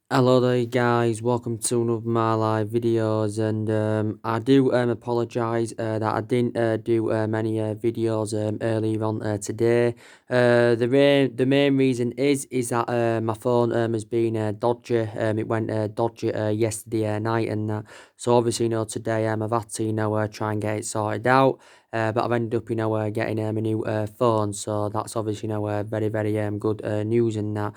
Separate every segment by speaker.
Speaker 1: Hello there guys, welcome to another of my live videos, and I do apologise that I didn't do many videos earlier on today. The main reason is that my phone has been dodgy. It went dodgy yesterday night, and so obviously today I've had to try and get it sorted out. But I've ended up getting a new phone, so that's obviously very good news in that.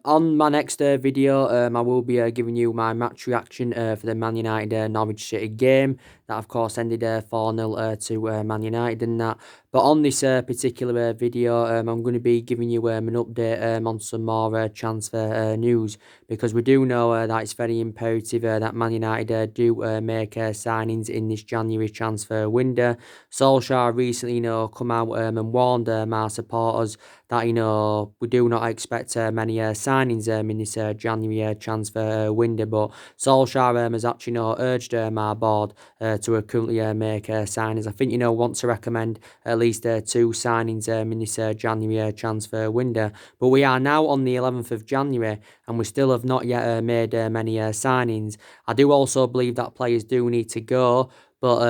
Speaker 1: On my next video, I will be giving you my match reaction for the Man United Norwich City game. That, of course, ended 4-0 to Man United and that. But on this particular video, I'm going to be giving you an update on some more transfer news, because we do know that it's very imperative that Man United do make signings in this January transfer window. Solskjaer recently, come out and warned my supporters that we do not expect many signings in this January transfer window. But Solskjaer has actually urged my board to currently make signings. I think want to recommend at least two signings in this January transfer window. But we are now on the 11th of January, and we still have not yet made many signings. I do also believe that players do need to go. But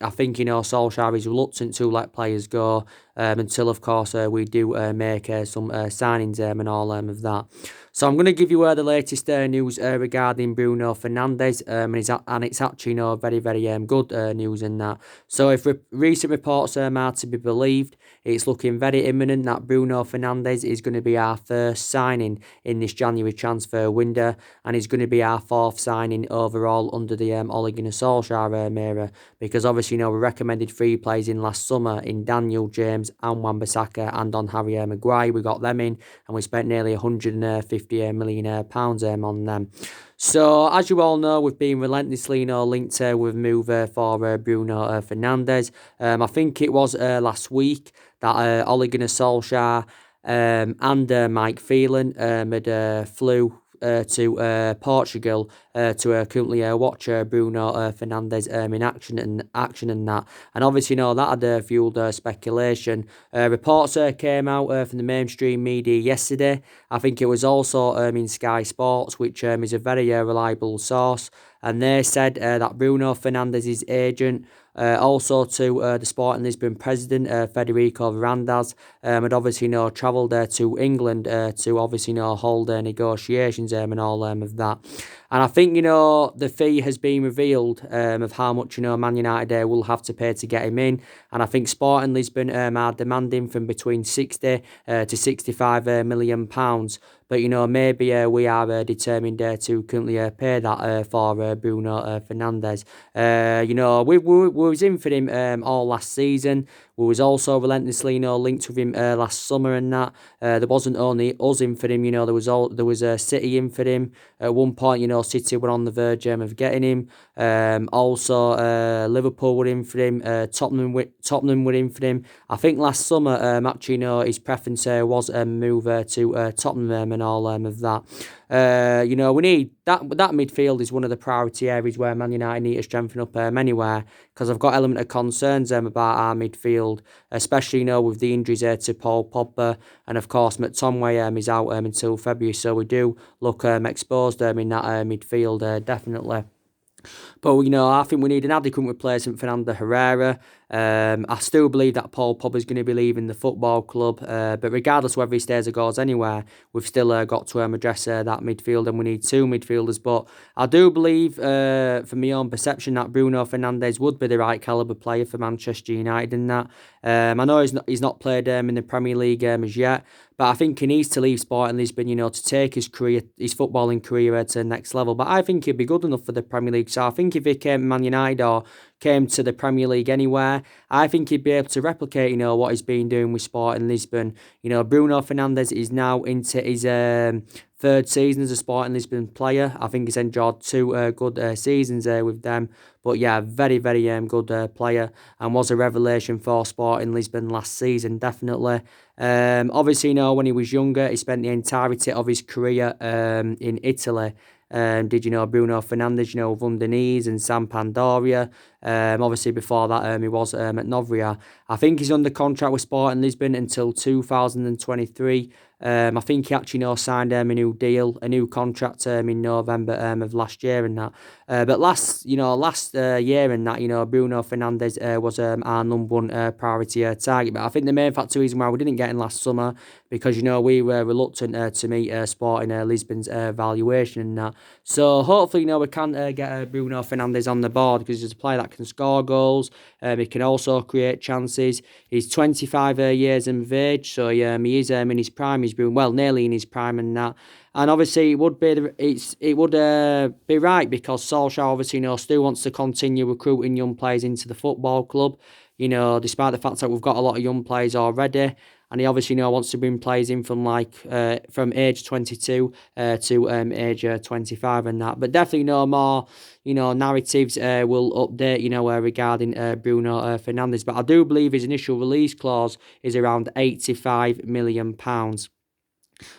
Speaker 1: I think Solskjaer is reluctant to let players go until, of course, we do make some signings and all of that. So I'm going to give you the latest news regarding Bruno Fernandes, and it's actually very good news in that. So if recent reports are to be believed, it's looking very imminent that Bruno Fernandes is going to be our first signing in this January transfer window, and he's going to be our fourth signing overall under the Ole Gunnar Solskjaer era, because obviously we recommended three players in last summer in Daniel James and Wan-Bissaka, and on Harry Maguire. We got them in, and we spent nearly 150 million pounds on them. So, as you all know, we've been relentlessly linked with move for Bruno Fernandes. I think it was last week that Ole Gunnar Solskjaer and Mike Phelan had flew to Portugal to currently watch Bruno Fernandes in action and that. And obviously, that had fueled speculation. Reports came out from the mainstream media yesterday. I think it was also in Sky Sports, which is a very reliable source. And they said that Bruno Fernandes' agent, also to the Sporting Lisbon president, Federico Varandas, had obviously travelled to England to obviously hold negotiations and all of that. And I think the fee has been revealed of how much Man United will have to pay to get him in, and I think Sporting Lisbon are demanding from between 60 to 65 million pounds. But maybe we are determined to currently pay that for Bruno Fernandes. We was in for him all last season. We was also relentlessly linked with him last summer and that. There wasn't only us in for him. There was a City in for him at one point. City were on the verge of getting him. Also Liverpool were in for him. Tottenham were in for him. I think last summer actually his preference was a move to Tottenham and all of that. We need that midfield is one of the priority areas where Man United need to strengthen up anywhere, because I've got element of concerns about our midfield, especially with the injuries to Paul Pogba, and of course McTominay is out until February, so we do look exposed in that midfield definitely. But, I think we need an adequate replacement for Fernando Herrera. I still believe that Paul Pogba is going to be leaving the football club. But regardless of whether he stays or goes anywhere, we've still got to address that midfield, and we need two midfielders. But I do believe, from my own perception, that Bruno Fernandes would be the right calibre player for Manchester United in that. I know he's not played in the Premier League as yet, but I think he needs to leave Sporting Lisbon, to take his footballing career to the next level. But I think he'd be good enough for the Premier League. So I think if he came to Man United or came to the Premier League anywhere, I think he'd be able to replicate, what he's been doing with Sporting Lisbon. Bruno Fernandes is now into his third season as a Sporting Lisbon player. I think he's enjoyed two good seasons with them. But yeah, very good player, and was a revelation for Sporting Lisbon last season, definitely. Obviously, when he was younger, he spent the entirety of his career in Italy. Did Bruno Fernandes, with Udinese and Sampdoria. Obviously, before that, he was at Novria. I think he's under contract with Sporting Lisbon until 2023. I think he actually signed a new deal, a new contract in November of last year and that. But last year and that, Bruno Fernandes was our number one priority target. But I think the main factor reason why we didn't get him last summer because we were reluctant to meet Sporting Lisbon's valuation and that. So hopefully we can get Bruno Fernandes on the board because he's a player that can score goals. He can also create chances. He's 25 years of age, so he is in his prime. He's been nearly in his prime and that. And obviously, it would be right because Solskjaer obviously still wants to continue recruiting young players into the football club. Despite the fact that we've got a lot of young players already, and he obviously wants to bring players in from from age 22 to age 25 and that. But definitely no more narratives will update regarding Bruno Fernandes. But I do believe his initial release clause is around £85 million.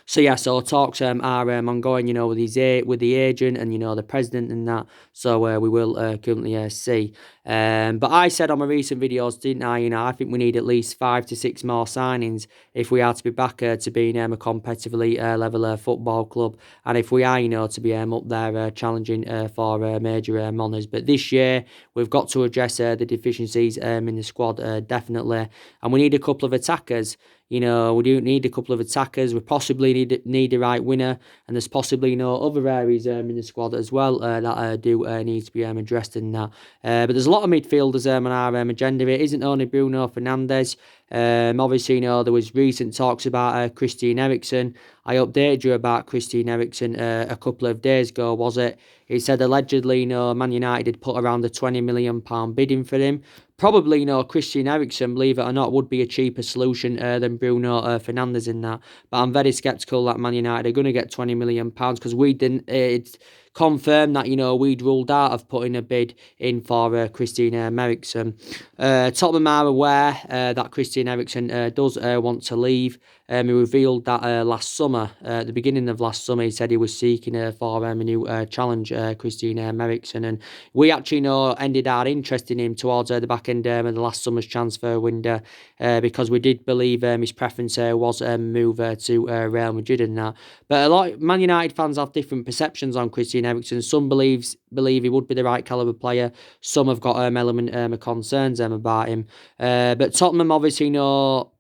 Speaker 1: So yeah, so talks are ongoing, with the agent and the president and that. So we will currently see. But I said on my recent videos, didn't I? I think we need at least 5 to 6 more signings if we are to be back to being a competitively level football club, and if we are, to be up there challenging for major honours. But this year we've got to address the deficiencies in the squad definitely, and we need a couple of attackers. We do need a couple of attackers. We possibly need the right winner, and there's possibly other areas in the squad as well that do need to be addressed in that. But there's a lot of midfielders on our agenda. It isn't only Bruno Fernandes. Obviously, there was recent talks about Christian Eriksen. I updated you about Christian Eriksen a couple of days ago, was it? He said allegedly, Man United had put around a £20 million bidding for him. Probably, Christian Eriksen, believe it or not, would be a cheaper solution than Bruno Fernandes in that. But I'm very sceptical that Man United are going to get £20 million because we didn't. It's confirmed that we'd ruled out of putting a bid in for Christian Eriksen. Tottenham are aware that Christian Eriksen does want to leave. He revealed that last summer, at the beginning of last summer, he said he was seeking for a new challenge, Christian Eriksen, and we actually ended our interest in him towards the back end of the last summer's transfer window because we did believe his preference was move to Real Madrid and that. But a lot of Man United fans have different perceptions on Christian Eriksen. Some believe he would be the right calibre player. Some have got element of concerns about him. But Tottenham obviously Tottenham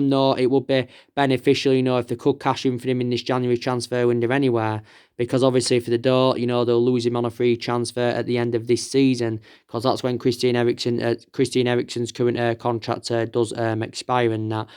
Speaker 1: know it would be beneficial, if they could cash in for him in this January transfer window anywhere, because obviously if they don't, they'll lose him on a free transfer at the end of this season, because that's when Christian Eriksen's current contract does expire and that.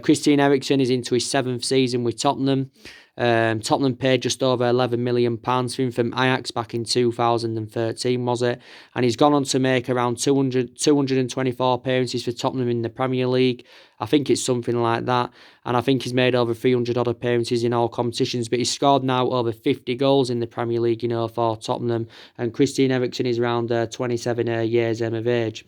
Speaker 1: Christian Eriksen is into his 7th season with Tottenham. Tottenham paid just over £11 million for him from Ajax back in 2013, was it? And he's gone on to make around 224 appearances for Tottenham in the Premier League. I think it's something like that. And I think he's made over 300 odd appearances in all competitions. But he's scored now over 50 goals in the Premier League, for Tottenham. And Christian Eriksen is around 27 years of age.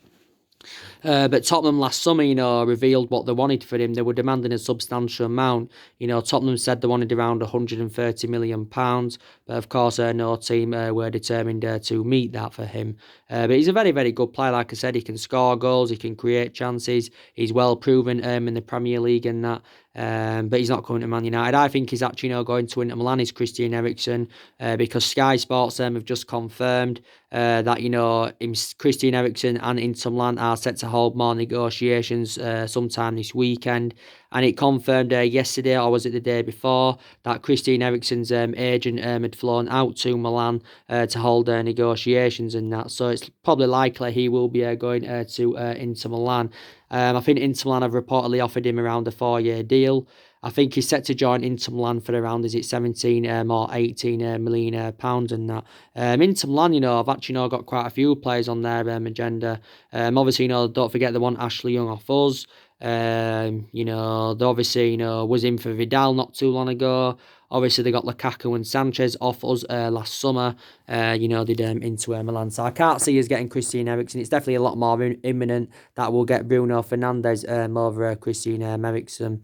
Speaker 1: But Tottenham last summer, revealed what they wanted for him. They were demanding a substantial amount. Tottenham said they wanted around £130 million. But of course, no team were determined to meet that for him. But he's a very, very good player. Like I said, he can score goals, he can create chances. He's well proven in the Premier League and that. But he's not coming to Man United. I think he's actually going to Inter Milan is Christian Eriksen because Sky Sports have just confirmed that Christian Eriksen and Inter Milan are set to hold more negotiations sometime this weekend. And it confirmed yesterday, or was it the day before, that Christian Eriksen's agent had flown out to Milan to hold negotiations and that. So it's probably likely he will be going to Inter Milan. I think Inter Milan have reportedly offered him around a 4-year deal. I think he's set to join Inter Milan for around, 17 or 18 million pounds and that. Inter Milan, I've actually got quite a few players on their agenda. Obviously, don't forget they want Ashley Young off us. They obviously, was in for Vidal not too long ago. Obviously, they got Lukaku and Sanchez off us last summer. Did into Milan. So I can't see us getting Christian Eriksen. It's definitely a lot more imminent that we'll get Bruno Fernandes over Christian Eriksen.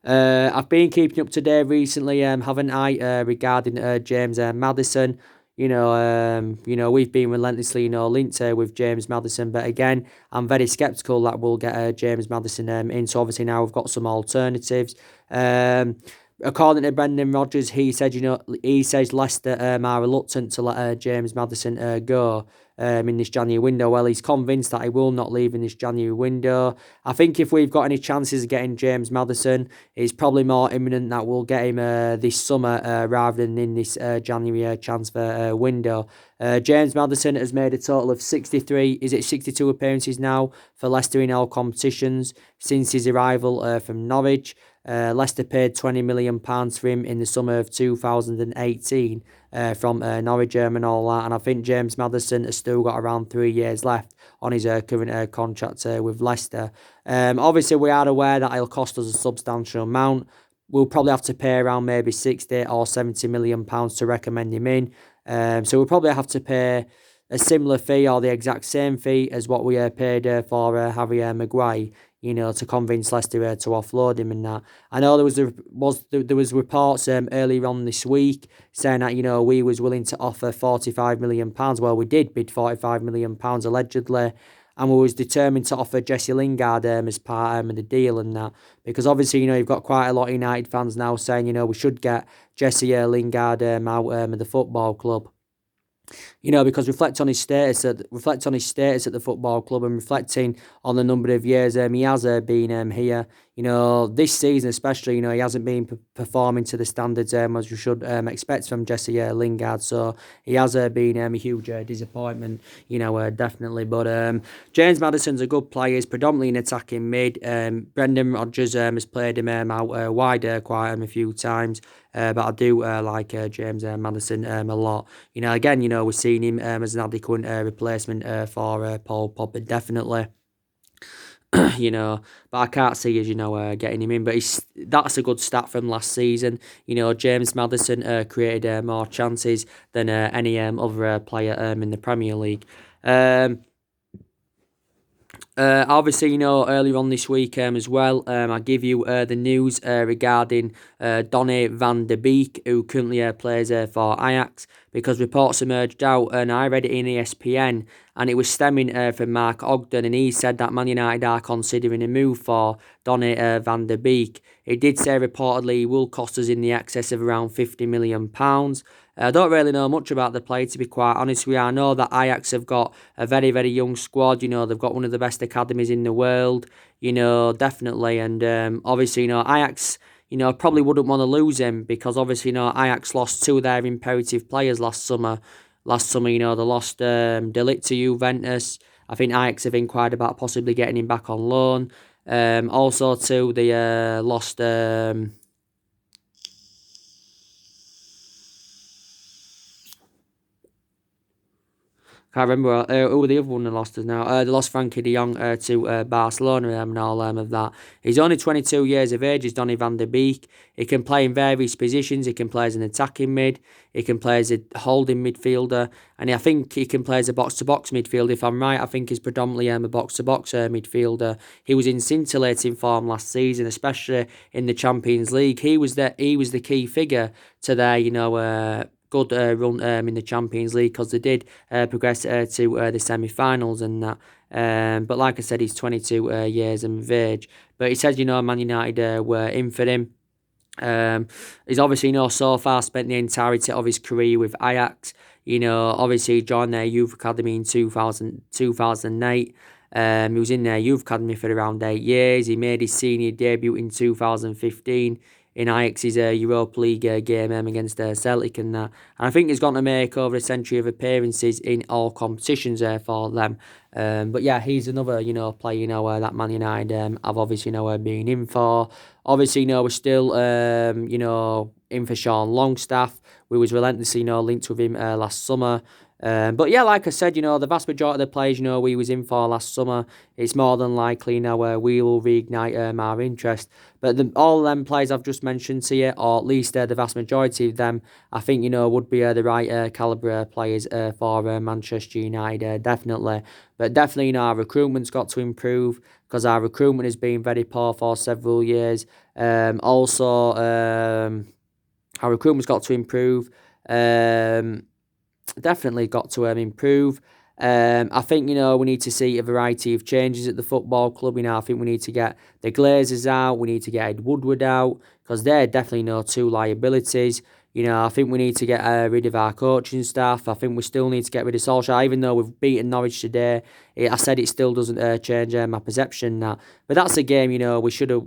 Speaker 1: I've been keeping up to date recently, haven't I, regarding James Maddison. We've been relentlessly, linked with James Maddison, but again, I'm very sceptical that we'll get James Maddison in. So obviously now we've got some alternatives. According to Brendan Rodgers, he says Leicester are reluctant to let James Maddison go in this January window. Well, he's convinced that he will not leave in this January window. I think if we've got any chances of getting James Maddison, it's probably more imminent that we'll get him this summer rather than in this January transfer window. James Maddison has made a total of 62 appearances now for Leicester in all competitions since his arrival from Norwich. Leicester paid £20 million for him in the summer of 2018 from Norwich and all that. And I think James Maddison has still got around 3 years left on his current contract with Leicester. Obviously, we are aware that it'll cost us a substantial amount. We'll probably have to pay around maybe 60 or £70 million to recommend him in. So we'll probably have to pay a similar fee or the exact same fee as what we paid for Harry Maguire, to convince Leicester to offload him and that. I know there was reports earlier on this week saying that, we was willing to offer £45 million. Well, we did bid £45 million allegedly, and we was determined to offer Jesse Lingard as part of the deal and that. Because obviously, you've got quite a lot of United fans now saying, we should get Jesse Lingard out of the football club. Because reflect on his status at the football club and reflecting on the number of years he has been here. This season especially, he hasn't been performing to the standards as you should expect from Jesse Lingard. So he has been a huge disappointment, definitely. But James Maddison's a good player. He's predominantly in attacking mid. Brendan Rodgers has played him out wide quite a few times. But I do like James Maddison a lot. Again, we're seeing him as an adequate replacement for Paul Pogba, definitely. But I can't see us, getting him in. But that's a good stat from last season. James Maddison created more chances than any other player in the Premier League. Obviously, earlier on this week as well, I give you the news regarding Donny van de Beek, who currently plays for Ajax, because reports emerged out, and I read it in ESPN, and it was stemming from Mark Ogden, and he said that Man United are considering a move for Donny van de Beek. It did say reportedly he will cost us in the excess of around £50 million. I don't really know much about the player, to be quite honest with you. I know that Ajax have got a very, very young squad. They've got one of the best academies in the world, definitely. And obviously, Ajax, probably wouldn't want to lose him because obviously, Ajax lost two of their imperative players last summer. They lost De Ligt to Juventus. I think Ajax have inquired about possibly getting him back on loan. Also, too, they lost... Can't remember who the other one they lost is now. They lost Frankie de Jong to Barcelona and all of that. He's only 22 years of age. He's Donny van de Beek. He can play in various positions. He can play as an attacking mid. He can play as a holding midfielder. And I think he can play as a box-to-box midfielder. If I'm right, I think he's predominantly a box-to-box midfielder. He was in scintillating form last season, especially in the Champions League. He was the key figure to their, good run in the Champions League, because they did progress to the semi-finals and that. But like I said, he's 22 years of age. But he says, Man United were in for him. He's obviously, so far spent the entirety of his career with Ajax. Obviously he joined their youth academy in 2008. He was in their youth academy for around 8 years. He made his senior debut in 2015 in Ajax's Europa League game against Celtic and that. And I think he's going to make over a century of appearances in all competitions for them. But yeah, he's another, player, that Man United have obviously, been in for. Obviously, we're still, in for Sean Longstaff. We was relentlessly, linked with him last summer. But yeah, like I said, the vast majority of the players, we was in for last summer, it's more than likely now we will reignite our interest. But all of them players I've just mentioned to you, or at least the vast majority of them, I think, would be the right calibre players for Manchester United, definitely. But definitely, our recruitment's got to improve, because our recruitment has been very poor for several years. Also, our recruitment's got to improve. definitely got to improve. I think, we need to see a variety of changes at the football club. I think we need to get the Glazers out. We need to get Ed Woodward out because they're definitely no two liabilities. I think we need to get rid of our coaching staff. I think we still need to get rid of Solskjaer, even though we've beaten Norwich today. I said it still doesn't change my perception that. But that's a game, we should have,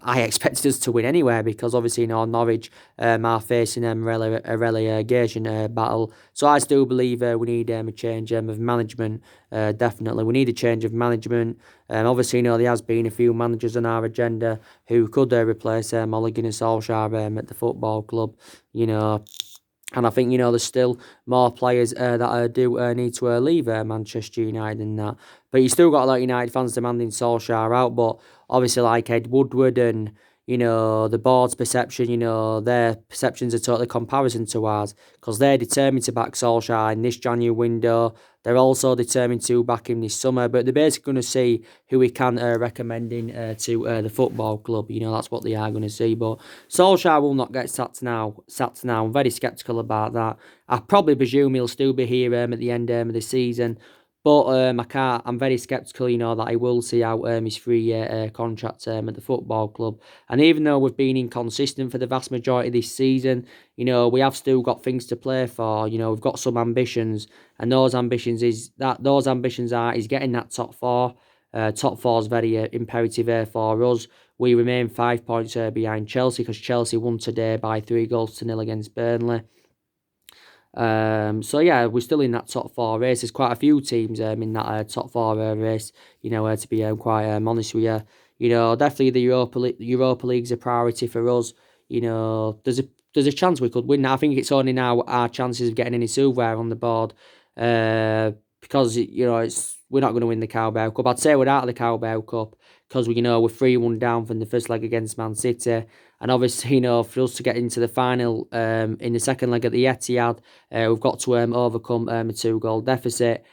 Speaker 1: I expected us to win anyway because obviously, Norwich are facing a relegation battle. So I still believe we need a change of management. Definitely, we need a change of management. Obviously, there has been a few managers on our agenda who could replace Mulligan and Solskjaer at the football club. And I think, there's still more players that do need to leave Manchester United and that. But you still got a lot of United fans demanding Solskjaer out. But obviously, like Ed Woodward and, the board's perception, their perceptions are totally comparison to ours. Because they're determined to back Solskjaer in this January window. They're also determined to back him this summer. But they're basically going to see who we can recommend to the football club. That's what they are going to see. But Solskjaer will not get sacked now. I'm very sceptical about that. I probably presume he'll still be here at the end of the season. But I'm very sceptical, that he will see out his 3-year contract at the football club. And even though we've been inconsistent for the vast majority of this season, we have still got things to play for. We've got some ambitions, and those ambitions is getting that top four. Top four is very imperative for us. We remain 5 points behind Chelsea because Chelsea won today by 3-0 against Burnley. So yeah, we're still in that top four race. There's quite a few teams in that top four race. To be quite honest with you, definitely the Europa League's a priority for us. There's a chance we could win. I think it's only now our chances of getting any silverware on the board. Because we're not going to win the Carabao Cup. I'd say we're out of the Carabao Cup because we're 3-1 down from the first leg against Man City. And obviously, for us to get into the final in the second leg at the Etihad, we've got to overcome a 2-goal deficit.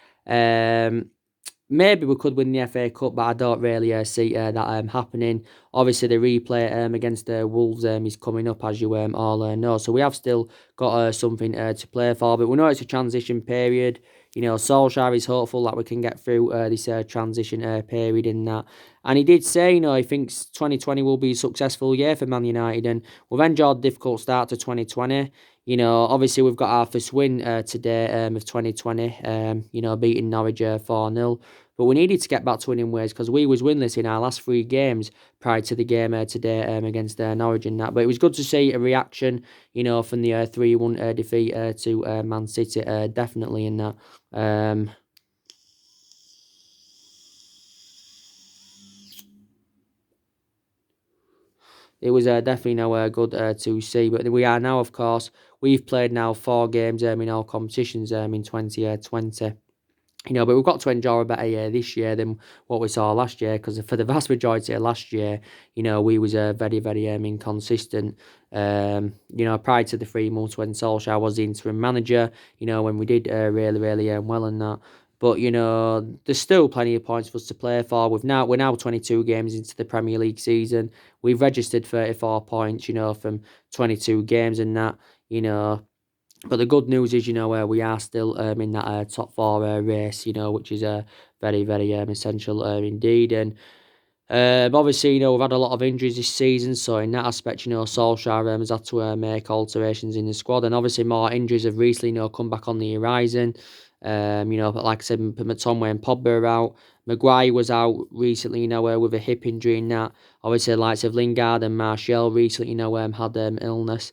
Speaker 1: Maybe we could win the FA Cup, but I don't really see that happening. Obviously, the replay against the Wolves is coming up, as you all know. So we have still got something to play for, but we know it's a transition period. Solskjaer is hopeful that we can get through this transition period in that. And he did say, he thinks 2020 will be a successful year for Man United, and we've enjoyed a difficult start to 2020. Obviously we've got our first win today of 2020, beating Norwich 4-0. But we needed to get back to winning ways because we was winless in our last 3 games prior to the game today against Norwich and that. But it was good to see a reaction, from the 3-1 defeat to Man City, definitely in that. It was definitely good to see. But we are now, of course, we've played now 4 games in all competitions in 2020. But we've got to enjoy a better year this year than what we saw last year because for the vast majority of last year, we was very, very inconsistent. Prior to the 3 months when Solskjaer was the interim manager, when we did really, really well in that. But, there's still plenty of points for us to play for. We're now 22 games into the Premier League season. We've registered 34 points, from 22 games and that, But the good news is, we are still in that top 4 race, which is very, very essential indeed. And obviously, we've had a lot of injuries this season, so in that aspect, Solskjaer has had to make alterations in the squad. And obviously, more injuries have recently, come back on the horizon. But like I said, McTominay and Pogba are out. Maguire was out recently, with a hip injury and that. Obviously, the likes of Lingard and Martial recently, had illness.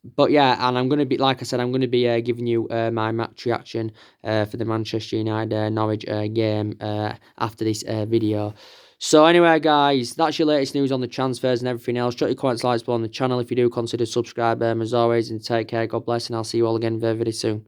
Speaker 1: But yeah, and I'm going to be, like I said, I'm going to be giving you my match reaction for the Manchester United Norwich game after this video. So anyway, guys, that's your latest news on the transfers and everything else. Drop your comments, likes below on the channel if you do consider subscribing as always, and take care. God bless, and I'll see you all again very, very soon.